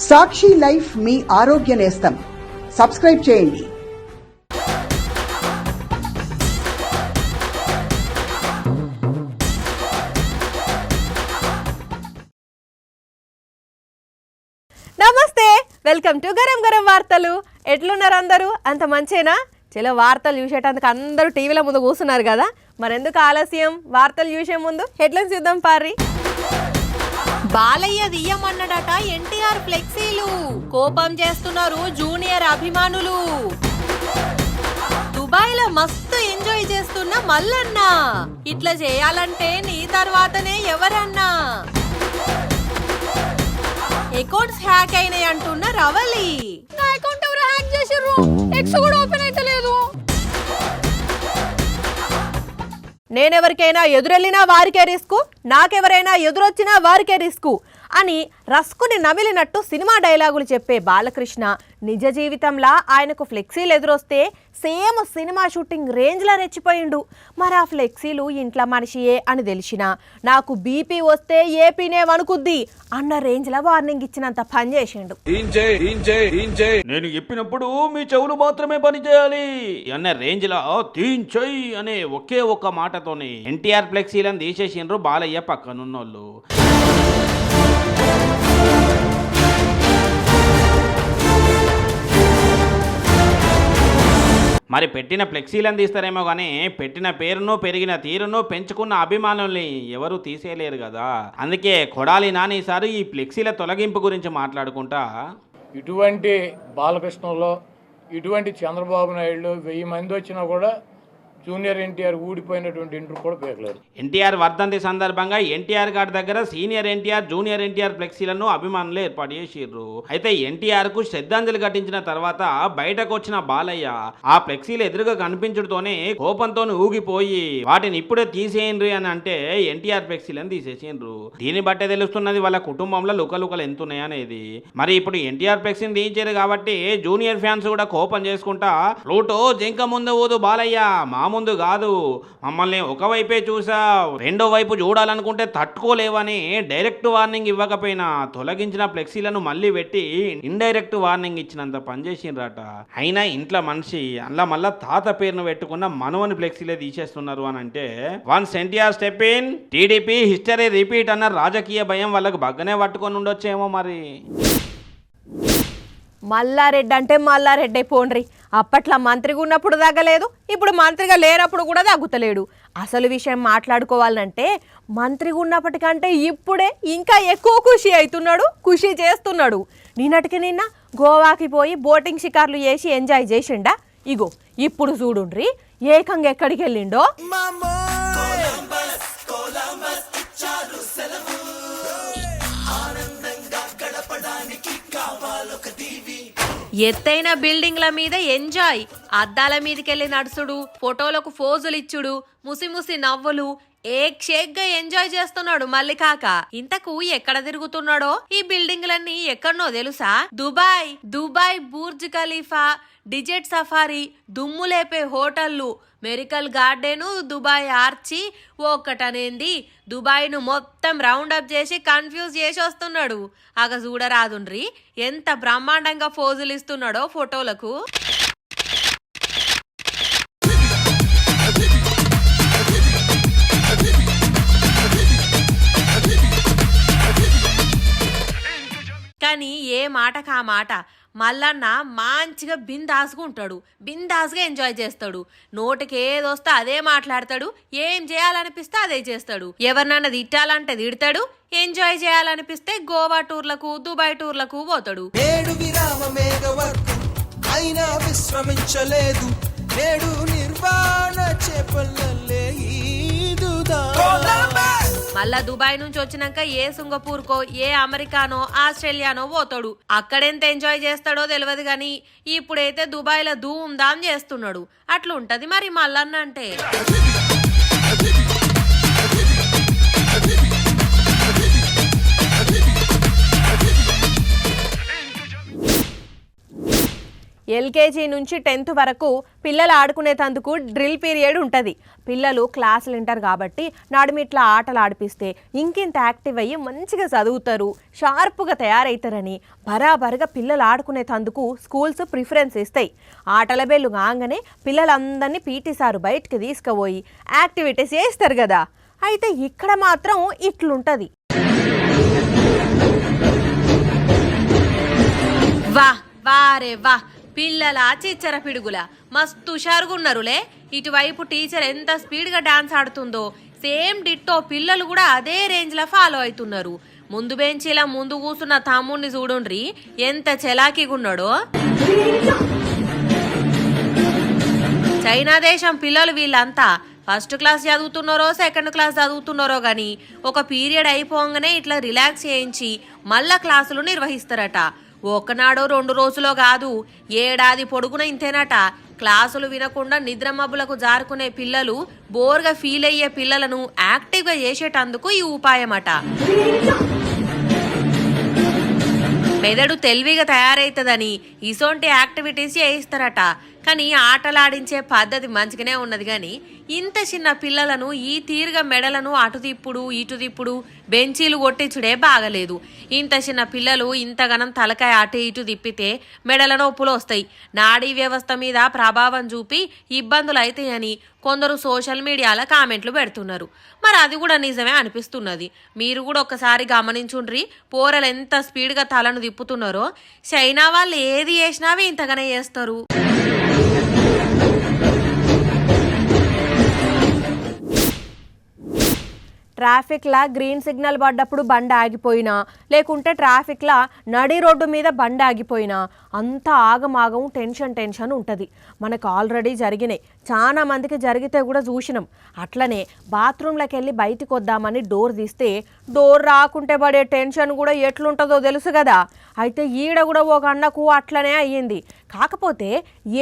సాక్షి life మీ ఆరోగ్య నేస్తం. Subscribe చేయండి. నమస్తే, వెల్కమ్ టు గరం గరం వార్తలు. ఎట్లున్నారు అందరూ? అంత మంచేనా? చలో వార్తలు చూసేటందుకు అందరూ టీవీల ముందు కూర్చున్నారు కదా, మరెందుకు ఆలస్యం? వార్తలు చూసే ముందు హెడ్లైన్స్ చూద్దాం పారి. బాలయ్య దియ్యమన్నడట ఎన్టీఆర్ ఫ్లెక్సీలు, కోపం చేస్తున్నారు జూనియర్ అభిమానులు. దుబాయ్ లో మస్తు ఎంజాయ్ చేస్తున్న మల్లన్న, ఇట్లా చేయాలంటే నీ తర్వాతనే ఎవరన్నా. అకౌంట్స్ హ్యాక్ అయినాయి అంటున్న రవలి. నా అకౌంట్ ఎవరు హ్యాక్ చేశారు? ఎక్స్ కూడా ఓపెన్ అయితే లేదు. నేనెవరికైనా ఎదురెళ్ళినా వారికే రిస్కు, నాకెవరైనా ఎదురొచ్చినా వారికే రిస్కు అని రస్కుని నమిలినట్టు సినిమా డైలాగులు చెప్పే బాలకృష్ణ నిజ జీవితంలో ఆయనకు ఫ్లెక్సీలు ఎదురొస్తే సేమ్ సినిమా షూటింగ్ రేంజ్లో రెచ్చిపోయిండు. మరి ఆ ఫ్లెక్సీలు ఇంట్లో మనిషియే అని తెలిసినా నాకు బీపీ వస్తే ఏపీనే వణుకుద్ది అన్న రేంజ్లో వార్నింగ్ ఇచ్చినంత పని చేసిండు. నేను చెప్పినప్పుడు మీ చెవులు మాత్రమే పని చేయాలి అన్న రేంజ్ లో తీంచోయ్ అనే ఒకే ఒక్క మాటతోనే ఎన్టీఆర్ ఫ్లెక్సీలను తీసేసిండ్రు బాలయ్య పక్కనున్నోళ్ళు. మరి పెట్టిన ఫ్లెక్సీలను తీస్తారేమో కానీ పెట్టిన పేరును పెరిగిన తీరును పెంచుకున్న అభిమానుల్ని ఎవరు తీసేయలేరు కదా. అందుకే కొడాలి నాని సారు ఈ ఫ్లెక్సీల తొలగింపు గురించి మాట్లాడుకుంటా, ఇటువంటి బాలకృష్ణలో ఇటువంటి చంద్రబాబు నాయుడు 1000 మంది వచ్చినా కూడా జూనియర్ ఎన్టీఆర్ ఊడిపోయినటువంటి ఇంటర్ కూడా పేర్లేరు. ఎన్టీఆర్ వర్ధంతి సందర్భంగా ఎన్టీఆర్ గారి దగ్గర సీనియర్ ఎన్టీఆర్ జూనియర్ ఎన్టీఆర్ ఫ్లెక్సీలను అభిమానులు ఏర్పాటు చేసిర్రు. అయితే ఎన్టీఆర్ కు శ్రద్ధాంజలి ఘటించిన తర్వాత బయటకు వచ్చిన బాలయ్య ఆ ఫ్లెక్సీలు ఎదురుగా కనిపించడంతోనే కోపంతో ఊగిపోయి వాటిని ఇప్పుడే తీసేయండ్రి అని అంటే ఎన్టీఆర్ ఫ్లెక్సీలను తీసేసిండ్రు. దీన్ని బట్టే తెలుస్తున్నది వాళ్ళ కుటుంబంలో లుకలుకలు ఎంతున్నాయనేది. మరి ఇప్పుడు ఎన్టీఆర్ ఫ్లెక్సీని తీయించారు కాబట్టి జూనియర్ ఫ్యాన్స్ కూడా కోపం చేసుకుంటా, ఫ్లూటో జింక ముందు ఊదు బాలయ్య, మా ముందు కాదు, మమ్మల్ని ఒకవైపే చూసా, రెండో వైపు చూడాలనుకుంటే తట్టుకోలేవని డైరెక్ట్ వార్నింగ్ ఇవ్వకపోయినా తొలగించిన ఫ్లెక్సీలను మళ్ళీ పెట్టి ఇండైరెక్ట్ వార్నింగ్ ఇచ్చినంత పనిచేసిండ్రట. అయినా ఇంట్లో మనిషి అందులో మళ్ళా తాత పేరును పెట్టుకున్న మనవని ఫ్లెక్సీలే తీసేస్తున్నారు అని అంటే once NTR step in TDP history repeat అన్న రాజకీయ భయం వాళ్ళకు బగ్గనే పట్టుకొని ఉండొచ్చేమో. మరి మల్లారెడ్డి అంటే మల్లారెడ్డి పోండ్రి. అప్పట్లో మంత్రిగా ఉన్నప్పుడు తగ్గలేదు, ఇప్పుడు మంత్రిగా లేనప్పుడు కూడా తగ్గుతలేడు. అసలు విషయం మాట్లాడుకోవాలంటే మంత్రిగా ఉన్నప్పటికంటే ఇప్పుడే ఇంకా ఎక్కువ ఖుషి అవుతున్నాడు, ఖుషి చేస్తున్నాడు. నిన్నటికి నిన్న గోవాకి పోయి బోటింగ్ షికార్లు చేసి ఎంజాయ్ చేసిండా. ఇగో ఇప్పుడు చూడుండ్రి ఏకంగా ఎక్కడికి వెళ్ళిండో. ఎత్తైన బిల్డింగ్ల మీద ఎంజాయ్, అద్దాల మీదకెళ్ళి నడుచుడు, ఫోటోలకు ఫోజులు ఇచ్చుడు, ముసి నవ్వులు, షేక్గా ఎంజాయ్ చేస్తున్నాడు మళ్ళీ కాక. ఇంతకు ఎక్కడ తిరుగుతున్నాడో? ఈ బిల్డింగ్లన్నీ ఎక్కడనో తెలుసా? దుబాయ్ బుర్జ్ ఖలీఫా, డిజెట్ సఫారీ, దుమ్ము లేపే హోటళ్లు, మెరికల్ గార్డెను, దుబాయ్ ఆర్చి, ఒక్కటనేంది దుబాయ్ను మొత్తం రౌండప్ చేసి కన్ఫ్యూజ్ చేసి వస్తున్నాడు. అగ చూడరాదుండ్రి ఎంత బ్రహ్మాండంగా ఫోజులు ఇస్తున్నాడో ఫోటోలకు. కానీ ఏ మాటకా మాట మల్లన్న మంచిగా బిందాస్గా ఎంజాయ్ చేస్తాడు. నోటికి ఏదొస్తే అదే మాట్లాడతాడు, ఏం చేయాలనిపిస్తే అదే చేస్తాడు. ఎవరినన్నా తిట్టాలంటే తిడతాడు, ఎంజాయ్ చేయాలనిపిస్తే గోవా టూర్లకు, దుబాయ్ టూర్లకు పోతాడు. మళ్ళా దుబాయ్ నుంచి వచ్చినాక ఏ సింగపూర్కో, ఏ అమెరికానో, ఆస్ట్రేలియానో పోతాడు. అక్కడెంత ఎంజాయ్ చేస్తాడో తెలియదు గాని ఇప్పుడైతే దుబాయ్లో ధూమ్ ధామ్ చేస్తున్నాడు. అట్లుంటది మరి మల్లన్న అంటే. ఎల్కేజీ నుంచి 10th వరకు పిల్లలు ఆడుకునేటందుకు డ్రిల్ పీరియడ్ ఉంటుంది. పిల్లలు క్లాసులు వింటారు కాబట్టి నడుమిట్లా ఆటలు ఆడిపిస్తే ఇంకింత యాక్టివ్ అయ్యి మంచిగా చదువుతారు, షార్ప్గా తయారవుతారని బరాబరుగా పిల్లలు ఆడుకునేటందుకు స్కూల్స్ ప్రిఫరెన్స్ ఇస్తాయి. ఆటల బెల్లు కాగానే పిల్లలందరినీ పీటీ సారు బయటికి తీసుకుపోయి యాక్టివిటీస్ చేస్తారు కదా. అయితే ఇక్కడ మాత్రం ఇట్లుంటుంది. వా వారే వా, పిల్లల చిచ్చర పిడుగుల మస్తు హుషారుగున్నారులే. ఇటువైపు టీచర్ ఎంత స్పీడ్గా డాన్స్ ఆడుతుందో సేమ్ డిట్టో పిల్లలు కూడా అదే రేంజ్లో ఫాలో అవుతున్నారు. ముందు బెంచీలా ముందు కూర్చున్న తమ్ముడిని చూడుండ్రి ఎంత చెలాకిగున్నాడో. చైనా దేశం పిల్లలు వీళ్ళంతా ఫస్ట్ క్లాస్ చదువుతున్నారో సెకండ్ క్లాస్ చదువుతున్నారో గాని ఒక పీరియడ్ అయిపోగానే ఇట్లా రిలాక్స్ చేయించి మళ్ళా క్లాసులు నిర్వహిస్తారట. ఒకనాడో 2 రోజులో కాదు, ఏడాది పొడుగున ఇంతేనట. క్లాసులు వినకుండా నిద్రమబ్బులకు జారుకునే పిల్లలు, బోర్గా ఫీల్ అయ్యే పిల్లలను యాక్టివ్గా చేసేటందుకు ఈ ఉపాయమట. మెదడు తెలివిగా తయారైతుందని ఇసోంటి యాక్టివిటీస్ చేయిస్తారట. కానీ ఆటలాడించే పద్ధతి మంచిగానే ఉన్నది, కానీ ఇంత చిన్న పిల్లలను ఈ తీరుగా మెడలను అటు తిప్పుడు ఇటు తిప్పుడు బెంచీలు కొట్టించుడే బాగలేదు. ఇంత చిన్న పిల్లలు ఇంతగానం తలకాయ అటు ఇటు తిప్పితే మెడల నొప్పులు వస్తాయి, నాడీ వ్యవస్థ మీద ప్రభావం చూపి ఇబ్బందులు అవుతాయని కొందరు సోషల్ మీడియాలో కామెంట్లు పెడుతున్నారు. మరి అది కూడా నిజమే అనిపిస్తున్నది. మీరు కూడా ఒక్కసారి గమనించుండ్రి, పోరలు ఎంత స్పీడ్గా తలను తిప్పుతున్నారో. చైనా వాళ్ళు ఏది చేసినావే ఇంతగానే చేస్తారు. ట్రాఫిక్లా గ్రీన్ సిగ్నల్ పడ్డప్పుడు బండి ఆగిపోయినా, లేకుంటే ట్రాఫిక్లా నడి రోడ్డు మీద బండి ఆగిపోయినా అంతా ఆగమాగం టెన్షన్ ఉంటుంది. మనకు ఆల్రెడీ జరిగినాయి, చాలా మందికి జరిగితే కూడా చూసినాం. అట్లనే బాత్రూంలోకి వెళ్ళి బయటికి వద్దామని డోర్ తీస్తే డోర్ రాకుంటే పడే టెన్షన్ కూడా ఎట్లుంటుందో తెలుసు కదా. అయితే ఈడ కూడా ఒక అన్నకు అట్లనే అయ్యింది. కాకపోతే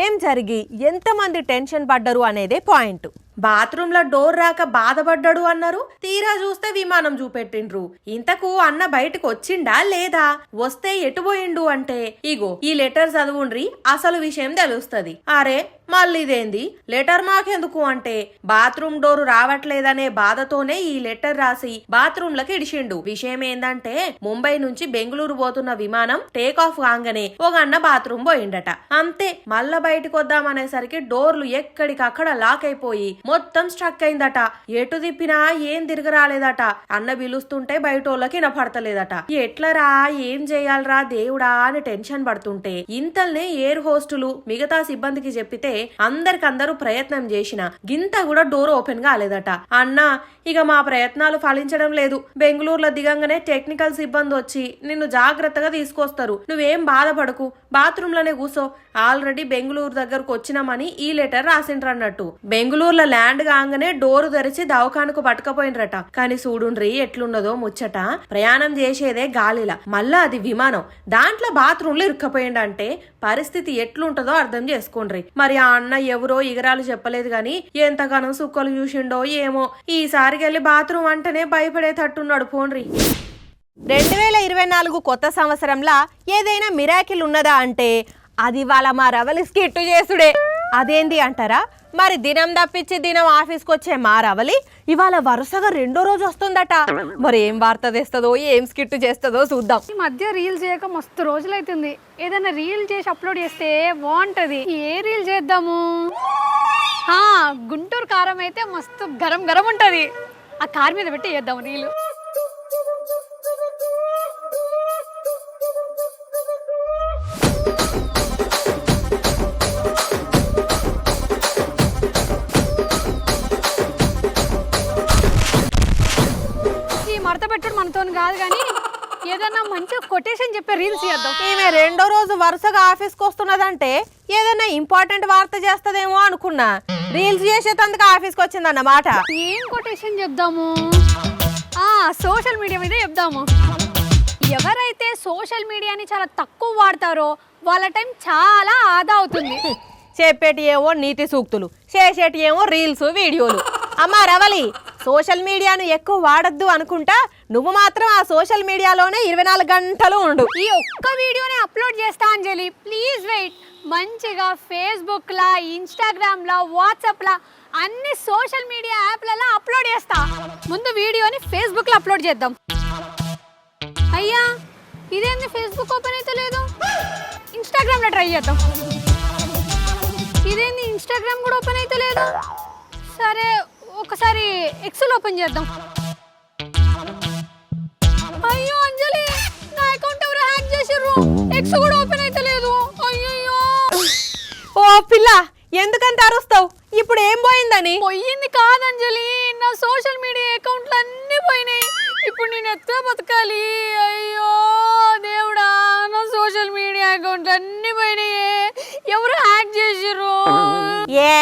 ఏం జరిగి ఎంతమంది టెన్షన్ పడ్డరు అనేదే పాయింట్. బాత్రూంలో డోర్ రాక బాధపడ్డాడు అన్నారు, తీరా చూస్తే విమానం చూపెట్టిండ్రు. ఇంతకు అన్న బయటకు వచ్చిండా లేదా, వస్తే ఎటు పోయిండు అంటే ఇగో ఈ లెటర్ చదువుండ్రి, అసలు విషయం తెలుస్తుంది. అరే మళ్ళీ ఇదేంది లెటర్ మాకెందుకు అంటే, బాత్రూమ్ డోరు రావట్లేదనే బాధతోనే ఈ లెటర్ రాసి బాత్రూంలకి ఇడిచిండు. విషయం ఏందంటే, ముంబై నుంచి బెంగళూరు పోతున్న విమానం టేక్ ఆఫ్ కాగానే ఒక అన్న బాత్రూమ్ పోయిండట. అంతే, మళ్ళా బయటకు వద్దామనేసరికి డోర్లు ఎక్కడికక్కడ లాక్ అయిపోయి మొత్తం స్ట్రక్ అయిందట. ఎటు తిప్పినా ఏం తిరగరాలేదట. అన్న పిలుస్తుంటే బయటోళ్ళకి వినపడతలేదట. ఎట్లరా ఏం చేయాలరా దేవుడా అని టెన్షన్ పడుతుంటే ఇంతల్నే ఎయిర్ హోస్టులు మిగతా సిబ్బందికి చెప్పితే అందరికందరూ ప్రయత్నం చేసిన గింత కూడా డోర్ ఓపెన్ కాలేదట. అన్నా ఇక మా ప్రయత్నాలు ఫలించడం లేదు, బెంగళూరులో దిగంగానే టెక్నికల్ సిబ్బంది వచ్చి నిన్ను జాగ్రత్తగా తీసుకొస్తారు, నువ్వేం బాధపడకు, బాత్రూంలోనే కూసో, ఆల్రెడీ బెంగళూరు దగ్గరకు వచ్చినామని ఈ లెటర్ రాసిండ్రన్నట్టు. బెంగళూరులో ల్యాండ్ కాగానే డోరు తెరిచి దవాఖానకు పట్టుకపోయినరట. కానీ చూడుండ్రి ఎట్లున్నదో ముచ్చట. ప్రయాణం చేసేదే గాలిలా, మళ్ళా అది విమానం, దాంట్లో బాత్రూంలో ఇరుక్కపోయిండంటే పరిస్థితి ఎట్లుంటదో అర్థం చేసుకోండ్రి. మరి ఆ అన్న ఎవరో ఇగరాలు చెప్పలేదు గాని ఎంతగానో సుక్కలు చూసిండో ఏమో. ఈసారికి వెళ్ళి బాత్రూమ్ అంటేనే భయపడేటట్టున్నాడు. పోన్రి. 2024 కొత్త సంవత్సరంలా ఏదైనా మిరాకిల్ ఉన్నదా అంటే అది వాళ్ళ మా రవలి స్కిట్ చేసుడే. అదేంది అంటారా, మరి దినం తప్పించి దినం ఆఫీస్కి వచ్చే మా రవలి ఇవాళ వరుసగా 2వ రోజు వస్తుందట. మరి ఏం వార్త తెస్తుందో ఏం స్కిట్ చేస్తుందో చూద్దాం. ఈ మధ్య రీల్ చేయక మస్తు రోజులైతుంది. ఏదైనా రీల్ చేసి అప్లోడ్ చేస్తే బాగుంటది. ఏ రీల్ చేద్దాము? గుంటూరు కారం అయితే మస్తు గరం గరం ఉంటది. ఆ కార్ మీద పెట్టి చేద్దాం రీల్. మడత పెట్టుడు మనతో కాదు కానీ ఏదైనా మంచి కొటేషన్ చెప్పే రీల్స్ చేద్దాం. ఈమె 2వ రోజు వరుసగా ఆఫీస్కి వస్తున్నదంటే ఏదైనా ఇంపార్టెంట్ వార్త చేస్తదేమో అనుకున్నా. రీల్స్ చేసేటందుకు ఆఫీస్కి వచ్చిందన్నమాట. ఏం కొటేషన్ చెప్దాము? సోషల్ మీడియా మీద చెప్దాము. ఎవరైతే సోషల్ మీడియాని చాలా తక్కువ వాడతారో వాళ్ళ టైం చాలా ఆదా అవుతుంది. చెప్పేటి ఏమో నీతి సూక్తులు, చేసేటి ఏమో రీల్స్ వీడియోలు. అమ్మా రవలి, సోషల్ మీడియాను ఎక్కువ వాడద్దు అనుకుంటా నువ్వు మాత్రం ఆ సోషల్ మీడియాలోనే 24 గంటలు ఉండు. ఈ ఒక్క వీడియోని అప్లోడ్ చేస్తా అంజలి, ప్లీజ్ వెయిట్. మంచిగా ఫేస్బుక్లా, ఇన్స్టాగ్రామ్లా, వాట్సాప్లా అన్ని సోషల్ మీడియా యాప్లలో అప్లోడ్ చేస్తా. ముందు వీడియోని ఫేస్బుక్లో అప్లోడ్ చేద్దాం. అయ్యా ఇదేంది ఫేస్బుక్ ఓపెన్ అయితే లేదు, ఇన్స్టాగ్రామ్లో ట్రై చేద్దాం. ఇదేంది ఇన్స్టాగ్రామ్ కూడా ఓపెన్ అయితే లేదు. సరే ఒకసారి ఎక్సెల్ ఓపెన్ చేద్దాం. అయ్యో అంజలి, నా అకౌంట్ ఎవరో హ్యాక్ చేసిర్రు, ఎక్స్ కూడా ఓపెన్ అయితే లేదు. అయ్యయ్యో. ఓ పిల్ల, ఎందుకంత అరుస్తావు? ఇప్పుడు ఏం పోయిందని? పోయింది కాదంజలి, నా సోషల్ మీడియా అకౌంట్లు అన్నీ పోయినాయి. ఇప్పుడు నేను ఎట్లా బతకాలి? అయ్యో దేవుడా, నా సోషల్ మీడియా అకౌంట్లు అన్నీ పోయినాయి. ఎవరు హ్యాక్ చేసిర్రు? ఏ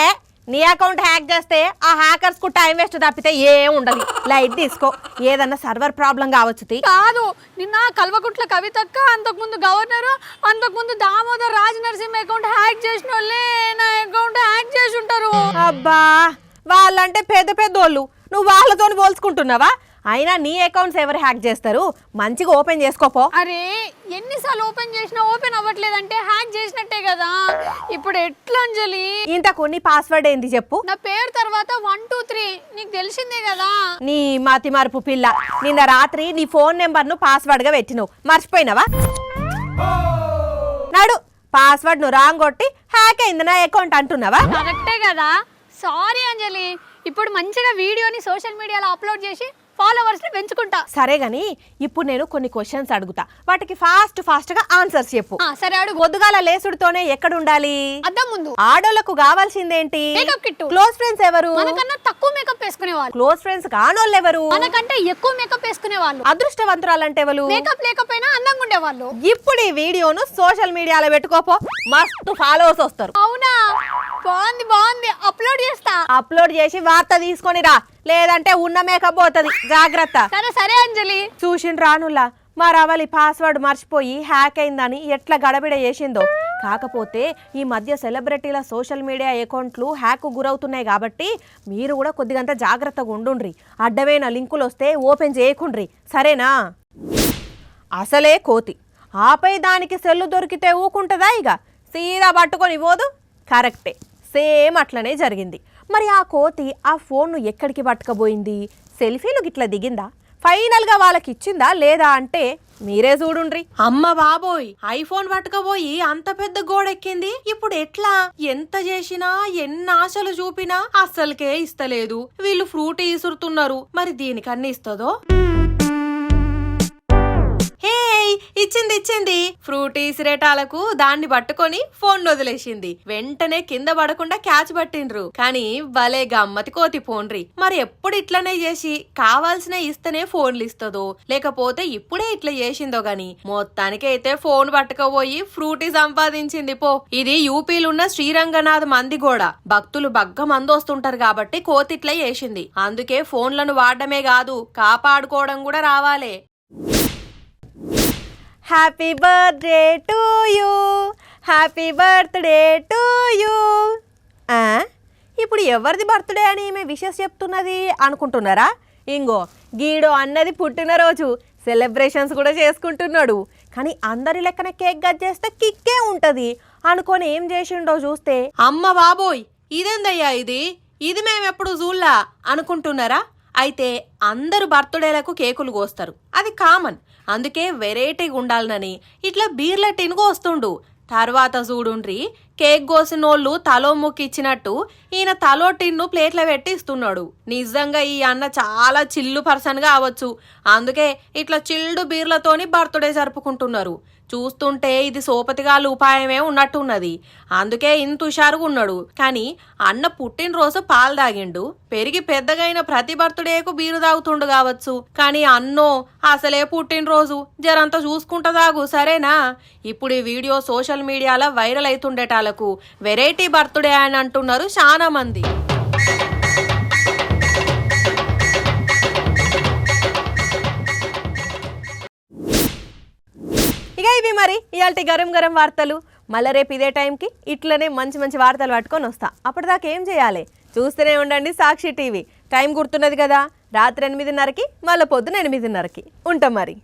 నీ అకౌంట్ హ్యాక్ చేస్తే ఆ హ్యాకర్స్ కు టైం వేస్ట్ తప్పితే ఏం ఉండదు. లైట్ తీసుకో, ఏదన్నా సర్వర్ ప్రాబ్లం కావచ్చు. కాదు, నిన్న కల్వకుంట్ల కవితక్క, అంతకుముందు గవర్నరు, అంతకుముందు దామోదర్ రాజ్ నరసింహ అకౌంట్ హ్యాక్ చేసిన వాళ్ళే నా అకౌంట్ హ్యాక్ చేసి ఉంటారు. అబ్బా, వాళ్ళంటే పెద్ద పెద్దోళ్ళు, నువ్వు వాళ్ళతోని పోల్చుకుంటున్నావా? అయినా నీ అకౌంట్స్ ఎవరు హ్యాక్ చేస్తారు? మంచిగా ఓపెన్ చేసుకోపో. అరే ఎన్నిసార్లు ఓపెన్ చేసినా ఓపెన్ అవ్వట్లేదంటే హ్యాక్ చేసినట్టే కదా. ఇప్పుడు ఎట్లా అంజలి? ఇంతకు నీ పాస్వర్డ్ ఏంది చెప్పు. నా పేరు తర్వాత 1 2 3 నీకు తెలిసిందే కదా. నీ మతి మరుపు పిల్ల, నిన్న రాత్రి నీ ఫోన్ నెంబర్ ను పాస్వర్డ్ గా పెట్టినవు, మర్చిపోయినావా? నాడు పాస్వర్డ్ ను రాంగ్ కొట్టి హ్యాక్ అయింది నా అకౌంట్ అంటున్నావా? కరెక్టే కదా. సారీ అంజలి, ఇప్పుడు మంచిగా వీడియోని సోషల్ మీడియాలో అప్లోడ్ చేసి ఫాలోవర్స్ ని పెంచుకుంటా. సరే గాని ఇప్పుడు నేను కొన్ని క్వశ్చన్స్ అడుగుతా, వాటికి ఫాస్ట్ గా ఆన్సర్స్ చెప్పు. సరే అడుగు. పొద్దుగాల లేసుడుతోనే ఎక్కడ ఉండాలి? అద్దం ముందు. ఆడోళ్లకు కావాల్సిందేంటి? Makeup kit. క్లోజ్ ఫ్రెండ్స్ ఎవరు? మనకన్నా తక్కువ మేకప్ వేసుకునే వాళ్ళు. క్లోజ్ ఫ్రెండ్స్ కానోళ్ళు ఎవరు? మనకంటే ఎక్కువ మేకప్ వేసుకునే వాళ్ళు. అదృష్టవంతురాలంటే ఎవరు? మేకప్ లేకపోయినా అందంగా ఉండే వాళ్ళు. ఇప్పుడు ఈ వీడియోను సోషల్ మీడియాలో పెట్టుకోపో, మస్తు ఫాలోవర్స్ వస్తారు. అవునా, బాగుంది బాగుంది, అప్లోడ్ చేస్తా. అప్లోడ్ చేసి వార్త తీసుకొని రా, లేదంటే ఉన్న మేకప్ పోతుంది, జాగ్రత్త. సరే సరే అంజలి. చూసిన రానుల్లా మా రవలి పాస్వర్డ్ మర్చిపోయి హ్యాక్ అయిందని ఎట్లా గడబిడ చేసిందో. కాకపోతే ఈ మధ్య సెలబ్రిటీల సోషల్ మీడియా అకౌంట్లు హ్యాక్ గురవుతున్నాయి కాబట్టి మీరు కూడా కొద్దిగంత జాగ్రత్తగా ఉండుండ్రి. అడ్డమైన లింకులు వస్తే ఓపెన్ చేయకుండ్రి, సరేనా? అసలే కోతి, ఆపై దానికి సెల్లు దొరికితే ఊకుంటుందా? ఇక సీదా పట్టుకొని పోదు. కరెక్టే, సేమ్ అట్లనే జరిగింది. మరి ఆ కోతి ఆ ఫోన్ను ఎక్కడికి పట్టుకపోయింది? సెల్ఫీలు గిట్లా దిగిందా? ఫైనల్గా వాళ్ళకి ఇచ్చిందా లేదా అంటే మీరే చూడుండ్రి. అమ్మ బాబోయ్, ఐఫోన్ పట్టుకపోయి అంత పెద్ద గోడెక్కింది. ఇప్పుడు ఎట్లా? ఎంత చేసినా ఎన్ని ఆశలు చూపినా అస్సలకే ఇస్తలేదు. వీళ్ళు ఫ్రూట్ ఇసురుతున్నారు, మరి దీనికన్నా ఇస్తుందో? ఇచ్చింది. ఫ్రూట్ ఇసిరేటాలకు దాన్ని పట్టుకొని ఫోన్ వదిలేసింది. వెంటనే కింద పడకుండా క్యాచ్ పట్టిండ్రు. కానీ భలే గమ్మతి కోతి పోన్రి. మరి ఎప్పుడు ఇట్లనే చేసి కావాల్సిన ఇస్తేనే ఫోన్లు ఇస్తుందో, లేకపోతే ఇప్పుడే ఇట్లా చేసిందో గాని మొత్తానికి అయితే ఫోన్ పట్టుకపోయి ఫ్రూటీ సంపాదించింది పో. ఇది యూపీలున్న శ్రీరంగనాథ్ మంది కూడా భక్తులు బగ్గ మంది వస్తుంటారు కాబట్టి కోతి ఇట్లా చేసింది. అందుకే ఫోన్లను వాడడమే కాదు, కాపాడుకోవడం కూడా రావాలే. Happy birthday to you, happy birthday to you. ఇప్పుడు ఎవరిది బర్త్డే అని ఈమె విషెస్ చెప్తున్నది అనుకుంటున్నారా? ఇంగో గీడో అన్నది పుట్టినరోజు సెలబ్రేషన్స్ కూడా చేసుకుంటున్నాడు. కానీ అందరి లెక్కన కేక్ కట్ చేస్తే కిక్కే ఉంటుంది అనుకొని ఏం చేసిండో చూస్తే అమ్మ బాబోయ్, ఇదేందయ్యా ఇది మేమెప్పుడు చూడలా అనుకుంటున్నారా? అయితే అందరు బర్త్డేలకు కేకులు కోస్తారు, అది కామన్. అందుకే వెరైటీగా ఉండాలనని ఇట్లా బీర్ల టిన్ కోస్తుండు. తర్వాత చూడుండ్రి, కేక్ కోసినోళ్ళు తలో ముక్కిచ్చినట్టు ఈయన తలో టిన్ను ప్లేట్ల పెట్టి ఇస్తున్నాడు. నిజంగా ఈ అన్న చాలా చిల్లు పర్సన్ గా అవ్వచ్చు. అందుకే ఇట్లా చిల్డు బీర్లతోని బర్త్డే జరుపుకుంటున్నారు. చూస్తుంటే ఇది సోపతిగాలు ఉపాయమే ఉన్నట్టున్నది. అందుకే ఇంత హుషారుగా ఉన్నాడు. కానీ అన్న పుట్టినరోజు పాలు తాగిండు, పెరిగి పెద్దగైన ప్రతి బర్త్డేకు బీరు తాగుతుండు కావచ్చు. కానీ అన్నో అసలే పుట్టినరోజు జరంతా చూసుకుంటా తాగు, సరేనా? ఇప్పుడు ఈ వీడియో సోషల్ మీడియాలో వైరల్ అవుతుండేటాలకు వెరైటీ బర్త్డే అని అంటున్నారు చాలా మంది. ఇక ఇవి మరి ఇయాల్టి గరం గరం వార్తలు. మళ్ళీ రేపు ఇదే టైంకి ఇట్లనే మంచి మంచి వార్తలు పట్టుకొని వస్తా. అప్పటిదాకా ఏం చేయాలి? చూస్తూనే ఉండండి సాక్షి టీవీ. టైం గుర్తున్నది కదా, రాత్రి 8:30కి, మళ్ళీ పొద్దున 8:30కి. ఉంటాం మరి.